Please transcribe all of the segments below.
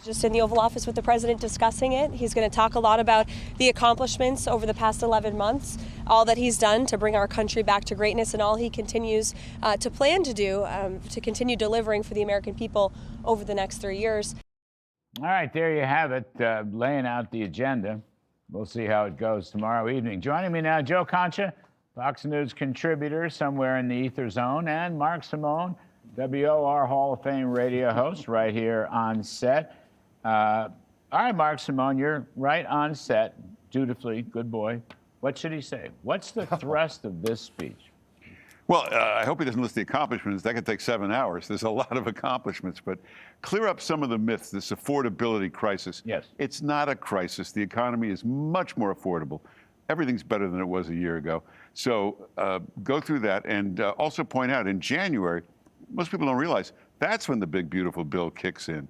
Just in the Oval Office with the president discussing it. He's going to talk a lot about the accomplishments over the past 11 months, all that he's done to bring our country back to greatness, and all he continues to plan to do to continue delivering for the American people over the next 3 years. All right, there you have it, laying out the agenda. We'll see how it goes tomorrow evening. Joining me now, Joe Concha, Fox News contributor somewhere in the ether zone, and Mark Simone, WOR Hall of Fame radio host right here on set. All right, Mark Simone, you're right on set, dutifully, good boy. What should he say? What's the thrust of this speech? Well, I hope he doesn't list the accomplishments. That could take 7 hours. There's a lot of accomplishments, but clear up some of the myths, this affordability crisis. Yes. It's not a crisis. The economy is much more affordable. Everything's better than it was a year ago. So go through that and also point out in January, most people don't realize, that's when the big, beautiful bill kicks in.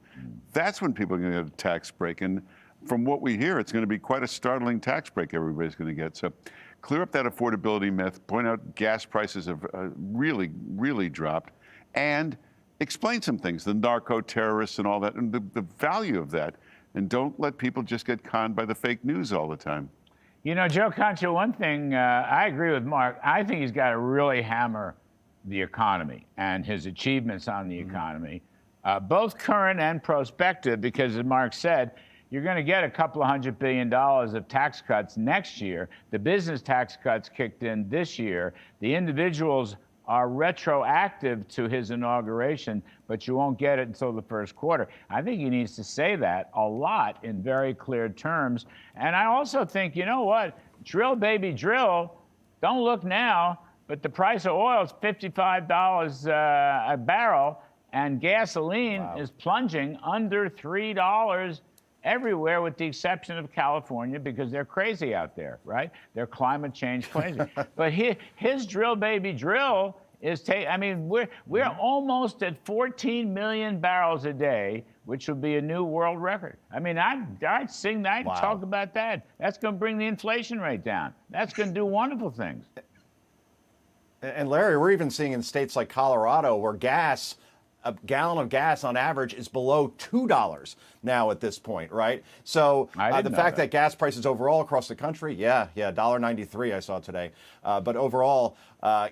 That's when people are going to get a tax break. And from what we hear, it's going to be quite a startling tax break everybody's going to get. So clear up that affordability myth, point out gas prices have really, really dropped, and explain some things, the narco-terrorists and all that, and the value of that. And don't let people just get conned by the fake news all the time. You know, Joe Concha, one thing, I agree with Mark. I think he's got to really hammer the economy and his achievements on the economy, both current and prospective, because as Mark said, you're going to get a couple of $100 billion of tax cuts next year. The business tax cuts kicked in this year. The individuals are retroactive to his inauguration, but you won't get it until the first quarter. I think he needs to say that a lot in very clear terms. And I also think, you know what? Drill, baby, drill. Don't look now. But the price of oil is $55 a barrel, and gasoline is plunging under $3 everywhere, with the exception of California, because they're crazy out there, right? They're climate change crazy. But his drill, baby, drill is I mean, we're almost at 14 million barrels a day, which would be a new world record. I mean, I'd sing that, talk about that. That's going to bring the inflation rate down. That's going to do wonderful things. And Larry, we're even seeing in states like Colorado where a gallon of gas on average is below $2 now at this point, right? So the fact that gas prices overall across the country, $1.93 I saw today. But overall,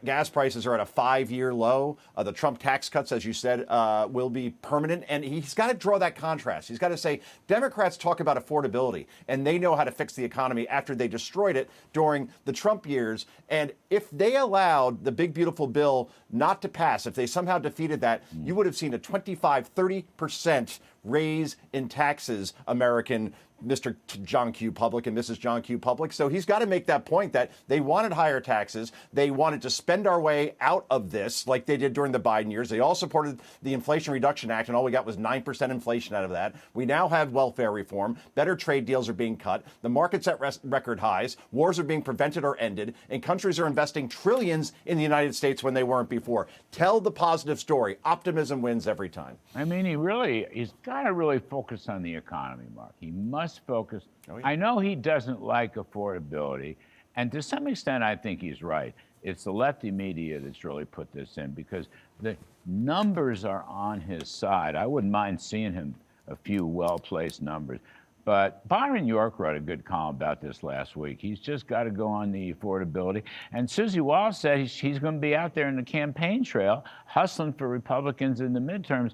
gas prices are at a 5-year low. The Trump tax cuts, as you said, will be permanent. And he's got to draw that contrast. He's got to say, Democrats talk about affordability, and they know how to fix the economy after they destroyed it during the Trump years. And if they allowed the big, beautiful bill not to pass, if they somehow defeated that, you would have seen a 25-30% raise in taxes, American Mr. John Q. Public and Mrs. John Q. Public. So he's got to make that point that they wanted higher taxes. They wanted to spend our way out of this like they did during the Biden years. They all supported the Inflation Reduction Act, and all we got was 9% inflation out of that. We now have welfare reform. Better trade deals are being cut. The market's at record highs. Wars are being prevented or ended. And countries are investing trillions in the United States when they weren't before. Tell the positive story. Optimism wins every time. I mean, he's got to really focus on the economy, Mark. He must focus. I know he doesn't like affordability, and to some extent I think he's right. It's the lefty media that's really put this in, because the numbers are on his side. I wouldn't mind seeing him a few well-placed numbers. But Byron York wrote a good column about this last week. He's just got to go on the affordability. And Susie Walsh said he's going to be out there in the campaign trail hustling for Republicans in the midterms.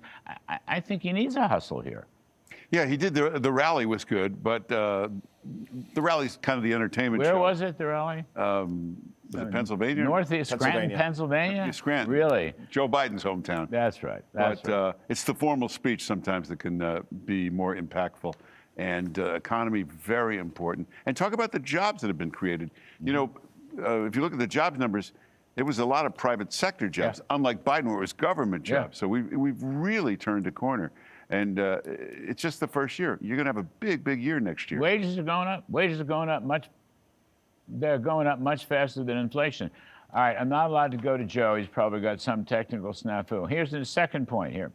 I think he needs a hustle here. Yeah, he did. The rally was good, but the rally's kind of the entertainment show. Where was it, the rally? Was it Pennsylvania? Northeast Scranton, Pennsylvania? Scranton. Really? Joe Biden's hometown. That's right. It's the formal speech sometimes that can be more impactful. And economy, very important. And talk about the jobs that have been created. You know, if you look at the jobs numbers, it was a lot of private sector jobs, unlike Biden, where it was government jobs. So we've really turned a corner. And it's just the first year. You're going to have a big, big year next year. Wages are going up. Wages are going up they're going up much faster than inflation. All right, I'm not allowed to go to Joe. He's probably got some technical snafu. Here's the second point here.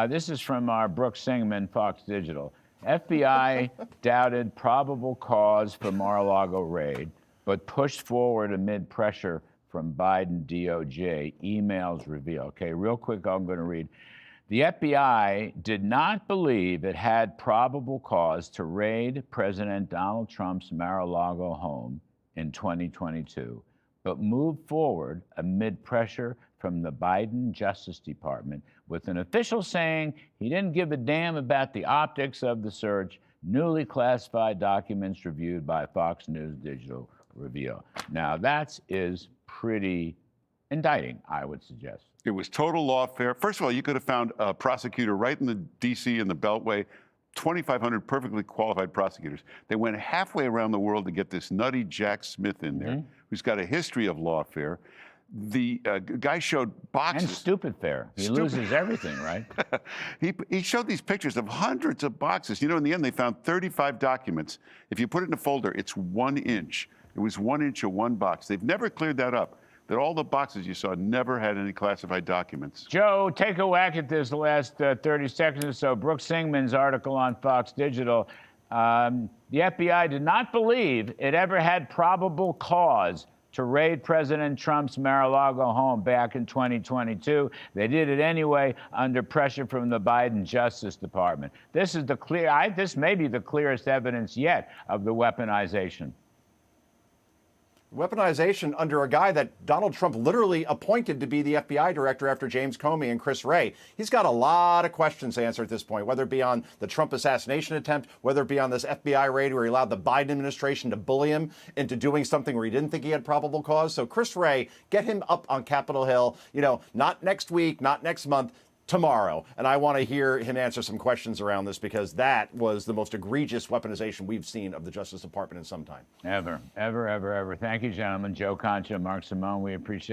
This is from our Brooks Singman, Fox Digital. FBI doubted probable cause for Mar-a-Lago raid, but pushed forward amid pressure from Biden DOJ. Emails reveal. Okay, real quick, I'm going to read. The FBI did not believe it had probable cause to raid President Donald Trump's Mar-a-Lago home in 2022, but moved forward amid pressure from the Biden Justice Department, with an official saying he didn't give a damn about the optics of the search. Newly classified documents reviewed by Fox News Digital reveal. Now, that is pretty indicting, I would suggest. It was total lawfare. First of all, you could have found a prosecutor right in the D.C. in the Beltway, 2,500 perfectly qualified prosecutors. They went halfway around the world to get this nutty Jack Smith in there, who's got a history of lawfare. The guy showed boxes. And stupid fare. He loses everything, right? He showed these pictures of hundreds of boxes. You know, in the end, they found 35 documents. If you put it in a folder, it's 1 inch. It was 1 inch of one box. They've never cleared that up. That all the boxes you saw never had any classified documents. Joe, take a whack at this last 30 seconds or so. Brooke Singman's article on Fox Digital. The FBI did not believe it ever had probable cause to raid President Trump's Mar-a-Lago home back in 2022. They did it anyway under pressure from the Biden Justice Department. This is this may be the clearest evidence yet of the weaponization. Weaponization under a guy that Donald Trump literally appointed to be the FBI director after James Comey and Chris Wray. He's got a lot of questions to answer at this point, whether it be on the Trump assassination attempt, whether it be on this FBI raid where he allowed the Biden administration to bully him into doing something where he didn't think he had probable cause. So Chris Wray, get him up on Capitol Hill, not next week, not next month, tomorrow. And I want to hear him answer some questions around this, because that was the most egregious weaponization we've seen of the Justice Department in some time. Ever. Thank you, gentlemen. Joe Concha, Mark Simone, we appreciate